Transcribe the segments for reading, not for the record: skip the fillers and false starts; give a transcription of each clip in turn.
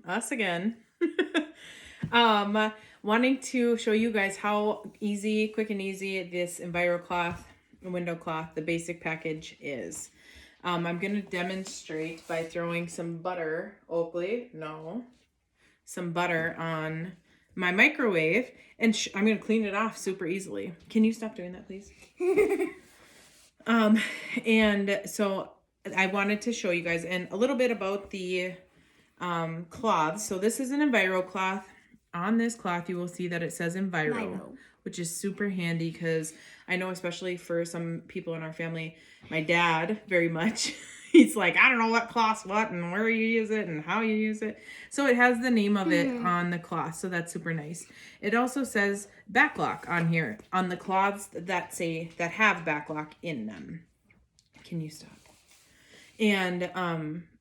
us again. Wanting to show you guys how easy, quick and easy this EnviroCloth window cloth, the basic package is. I'm going to demonstrate by throwing some butter, Oakley, no, some butter on my microwave, and I'm going to clean it off super easily. Can you stop doing that, please? And so I wanted to show you guys and a little bit about the cloths. So this is an EnviroCloth. On this cloth, you will see that it says Enviro, which is super handy because I know, especially for some people in our family, my dad very much, he's like, I don't know what cloth's what and where you use it and how you use it. So it has the name of it on the cloth. So that's super nice. It also says backlock on here on the cloths that have backlock in them. Can you stop? And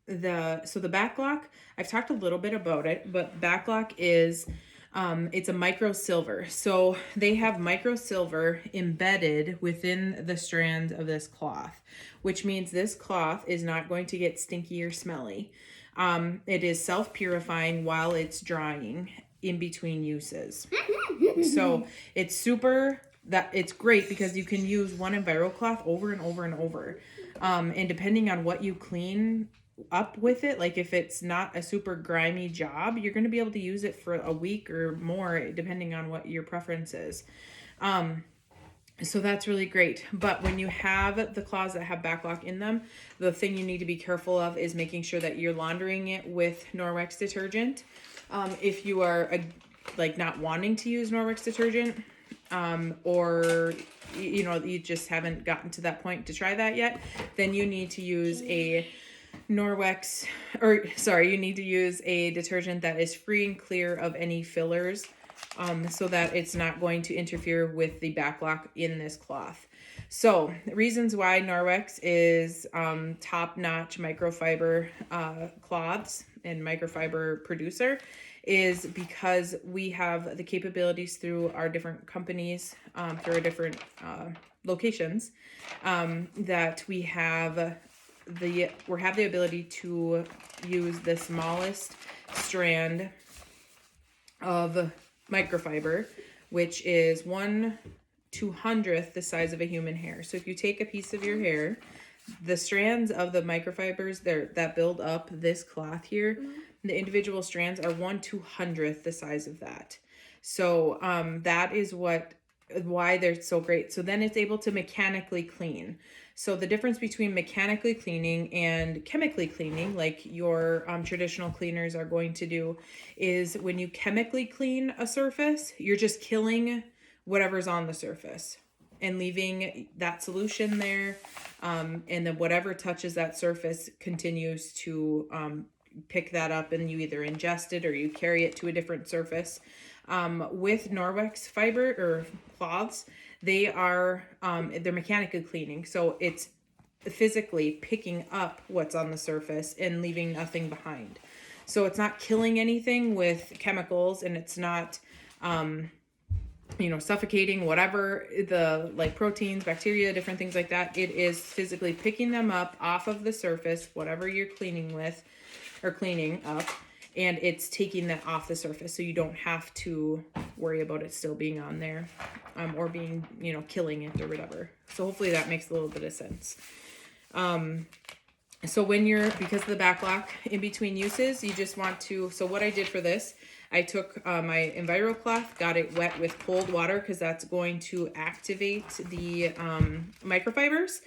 the backlock, I've talked a little bit about it, but backlock is it's a micro silver. So they have micro silver embedded within the strands of this cloth, which means this cloth is not going to get stinky or smelly. It is self-purifying while it's drying in between uses. So it's it's great because you can use one EnviroCloth over and over and over. And depending on what you clean up with it, like if it's not a super grimy job, you're going to be able to use it for a week or more, depending on what your preference is. So that's really great. But when you have the cloths that have backlock in them, the thing you need to be careful of is making sure that you're laundering it with Norwex detergent. If you are like not wanting to use Norwex detergent, or you just haven't gotten to that point to try that yet, then you need to use a you need to use a detergent that is free and clear of any fillers, so that it's not going to interfere with the backlock in this cloth. So reasons why Norwex is top-notch microfiber cloths and microfiber producer is because we have the capabilities through our different companies, through our different locations, that we have the ability to use the smallest strand of microfiber, which is 1/200th the size of a human hair. So if you take a piece of your hair, the strands of the microfibers that build up this cloth here, the individual strands are 1/200th the size of that. So that is why they're so great. So then it's able to mechanically clean. So the difference between mechanically cleaning and chemically cleaning, like your traditional cleaners are going to do, is when you chemically clean a surface, you're just killing whatever's on the surface and leaving that solution there. And then whatever touches that surface continues to pick that up, and you either ingest it or you carry it to a different surface. With Norwex fiber or cloths, they're mechanically cleaning. So it's physically picking up what's on the surface and leaving nothing behind. So it's not killing anything with chemicals, and it's not, suffocating whatever the proteins, bacteria, different things like that. It is physically picking them up off of the surface, whatever you're cleaning with or cleaning up, and it's taking that off the surface, so you don't have to worry about it still being on there, or being, killing it or whatever. So hopefully that makes a little bit of sense. So because of the backlock in between uses, you just want to, so what I did for this, I took my EnviroCloth, got it wet with cold water because that's going to activate the microfibers.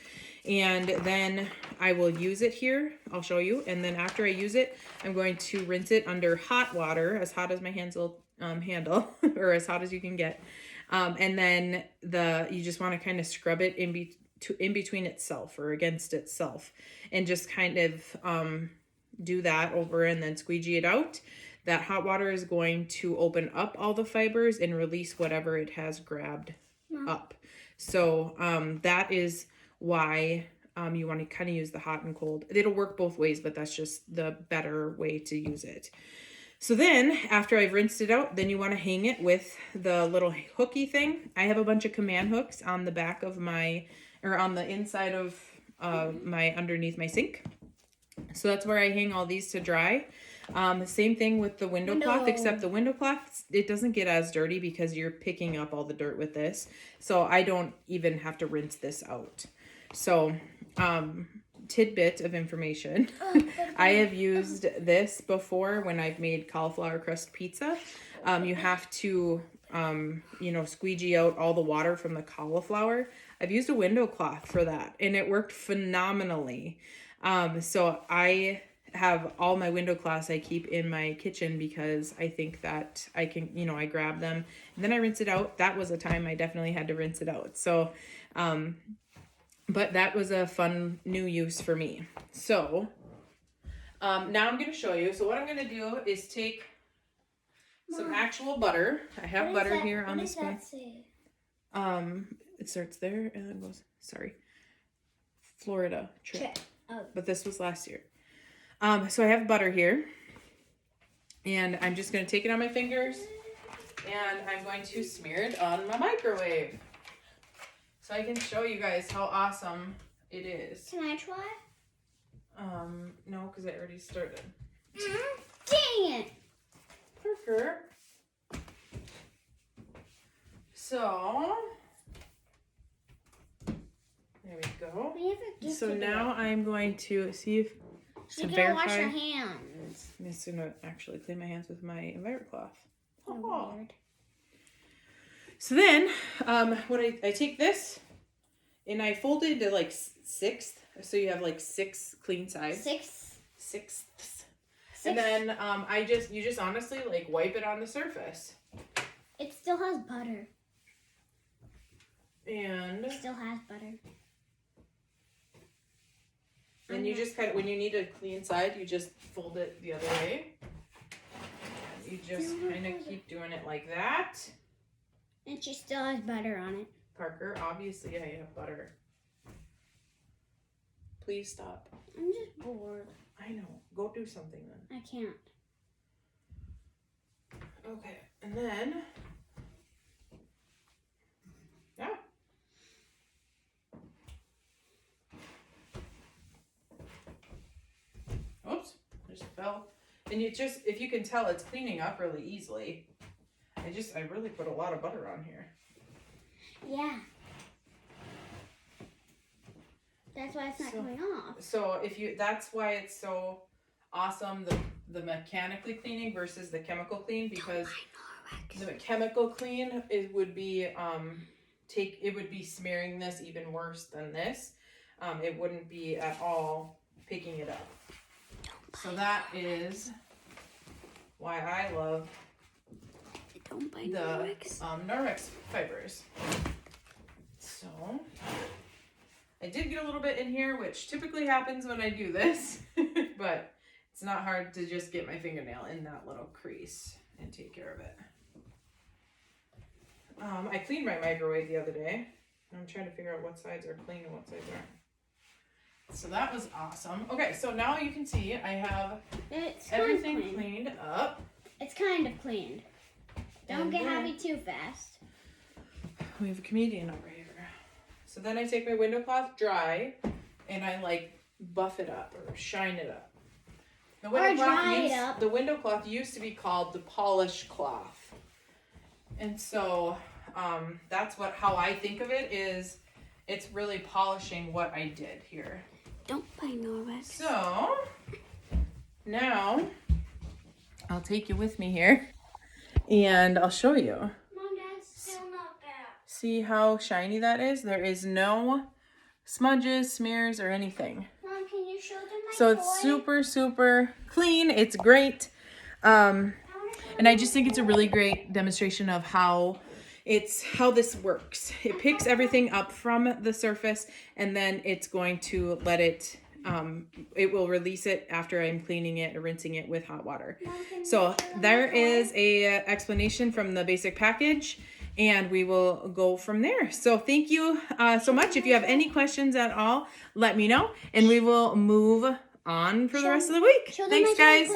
And then I will use it here. I'll show you. And then after I use it, I'm going to rinse it under hot water, as hot as my hands will handle, or as hot as you can get. And then you just want to kind of scrub it in between itself or against itself, and just kind of do that over and then squeegee it out. That hot water is going to open up all the fibers and release whatever it has grabbed up. So that is why you want to kind of use the hot and cold. It'll work both ways, but that's just the better way to use it. So then after I've rinsed it out, then you want to hang it with the little hooky thing. I have a bunch of command hooks on the back of on the inside of underneath my sink. So that's where I hang all these to dry. Same thing with the window cloth, except the window cloth, it doesn't get as dirty because you're picking up all the dirt with this. So I don't even have to rinse this out. So, tidbit of information. I have used this before when I've made cauliflower crust pizza. You have to, squeegee out all the water from the cauliflower. I've used a window cloth for that and it worked phenomenally. So I have all my window cloths I keep in my kitchen because I think that I can, I grab them and then I rinse it out. That was a time I definitely had to rinse it out. So, but that was a fun new use for me. So, now I'm going to show you. So what I'm going to do is take some actual butter. I have butter here on the spoon. It starts there and then goes, Florida trip. Oh. But this was last year. So I have butter here and I'm just going to take it on my fingers and I'm going to smear it on my microwave so I can show you guys how awesome it is. Can I try? No, because I already started. Dang it. Parker. So, there we go. So now I'm going to see if you can wash your hands. I'm just gonna actually clean my hands with my Envirocloth. Oh. So then, I take this and I fold it into like sixths, so you have like 6 clean sides. Sixths. And then you just honestly like wipe it on the surface. It still has butter. And it still has butter. And you just when you need a clean side, you just fold it the other way. You just kind of keep doing it like that. And she still has butter on it. Parker, obviously I have butter. Please stop. I'm just bored. I know. Go do something then. I can't. Okay, and then oops, just fell. And if you can tell, it's cleaning up really easily. I really put a lot of butter on here. Yeah. That's why it's not coming off. So that's why it's so awesome, the mechanically cleaning versus the chemical clean, because the chemical clean would be smearing this even worse than this. It wouldn't be at all picking it up. So that is why I love the Norwex fibers. So I did get a little bit in here, which typically happens when I do this, but it's not hard to just get my fingernail in that little crease and take care of it. I cleaned my microwave the other day. I'm trying to figure out what sides are clean and what sides aren't. So that was awesome. Okay, so now you can see I have everything cleaned up. It's kind of cleaned. Don't get happy too fast. We have a comedian over here. So then I take my window cloth dry and I like buff it up or shine it up. The window cloth used to be called the polish cloth. And so that's how I think of it is it's really polishing what I did here. Don't buy Norwex. So now I'll take you with me here and I'll show you. Mom, that's still not bad. See how shiny that is? There is no smudges, smears, or anything. Mom, can you show them my So toy? it's super, super clean. It's great. And I just think it's a really great demonstration of how this works. It picks everything up from the surface and then it's going to let it, it will release it after I'm cleaning it or rinsing it with hot water. So there is a explanation from the basic package and we will go from there. So thank you so much. If you have any questions at all, let me know and we will move on for the rest of the week. Thanks, guys.